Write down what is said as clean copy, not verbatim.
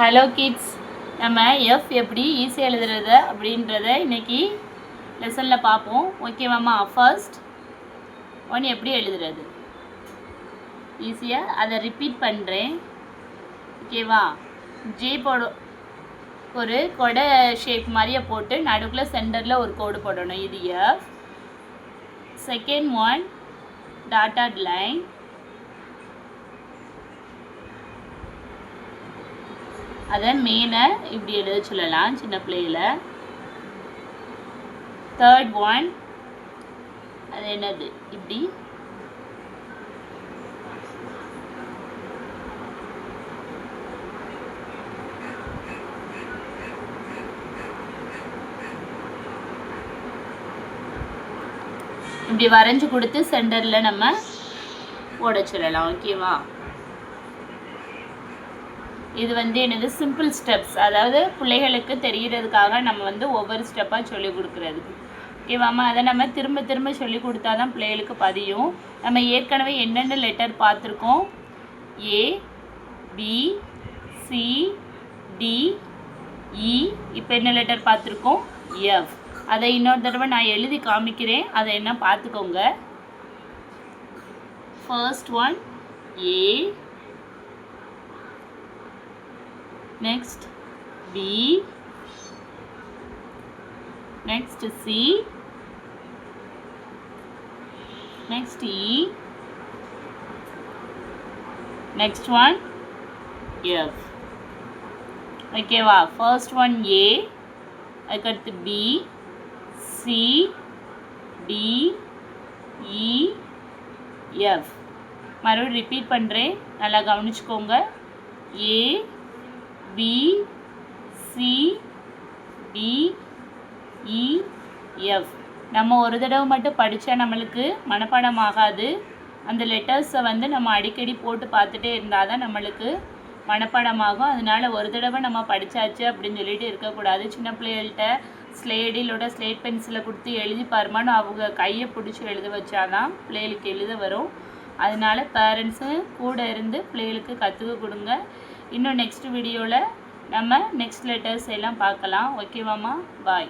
Hello kids, நம்ம F எப்படி ஈஸியாக எழுதுறது அப்படின்றத இன்றைக்கி லெசனில் பார்ப்போம். ஓகேவாம்மா? ஃபர்ஸ்ட் ஒன் எப்படி எழுதுறது ஈஸியாக அதை ரிப்பீட் பண்ணுறேன். ஓகேவா? ஜே ஒரு கொடை ஷேப் மாதிரியே போட்டு நடுக்குள்ளே சென்டரில் ஒரு கோடு போடணும். இது F. Second one dotted line. அதை மேலே இப்படி எழுத சொல்லலாம் சின்ன பிள்ளையில். தேர்ட் ஒன் அது என்னது, இப்படி இப்படி வரைஞ்சி கொடுத்து சென்டரில் நம்ம போட சொல்லலாம். ஓகேவா? இது என்னது, சிம்பிள் ஸ்டெப்ஸ், அதாவது பிள்ளைகளுக்கு தெரிகிறதுக்காக நம்ம ஒவ்வொரு ஸ்டெப்பாக சொல்லி கொடுக்குறதுக்கு. ஓகேவாம்மா? அதை நம்ம திரும்ப திரும்ப சொல்லி கொடுத்தா தான் பிள்ளைகளுக்கு பதியும். நம்ம ஏற்கனவே என்னென்ன லெட்டர் பார்த்துருக்கோம்? ஏ, பி, சி, டி, இ. இப்போ என்ன லெட்டர் பார்த்துருக்கோம்? எஃப். அதை இன்னொரு தடவை நான் எழுதி காமிக்கிறேன், அதை என்ன பார்த்துக்கோங்க. First one A, next B, next C, next E, next one F. ஓகேவா? ஃபர்ஸ்ட் ஒன் A, அதுக்கடுத்து B, C, D, E, F. மறுபடியும் ரிப்பீட் பண்ணுறேன், நல்லா கவனிச்சுக்கோங்க. A, B, C, D, E, F. நம்ம ஒரு தடவை மட்டும் படித்தா நம்மளுக்கு மனப்பாடம் ஆகாது. அந்த லெட்டர்ஸை நம்ம அடிக்கடி போட்டு பார்த்துட்டே இருந்தால் தான் நம்மளுக்கு மனப்பாடமாகும். அதனால் ஒரு தடவை நம்ம படித்தாச்சு அப்படின்னு சொல்லிட்டு இருக்கக்கூடாது. சின்ன பிள்ளைகள்கிட்ட ஸ்லேட் பென்சிலை கொடுத்து எழுதி பாருமான்னு அவங்க கையை பிடிச்சி எழுத வச்சாதான் பிள்ளைகளுக்கு எழுத வரும். அதனால் பேரண்ட்ஸு கூட இருந்து பிள்ளைகளுக்கு கற்றுக்க கொடுங்க. இன்னும் நெக்ஸ்ட் வீடியோவில் நம்ம நெக்ஸ்ட் லெட்டர்ஸ் எல்லாம் பார்க்கலாம். ஓகேவாம்மா? பாய்.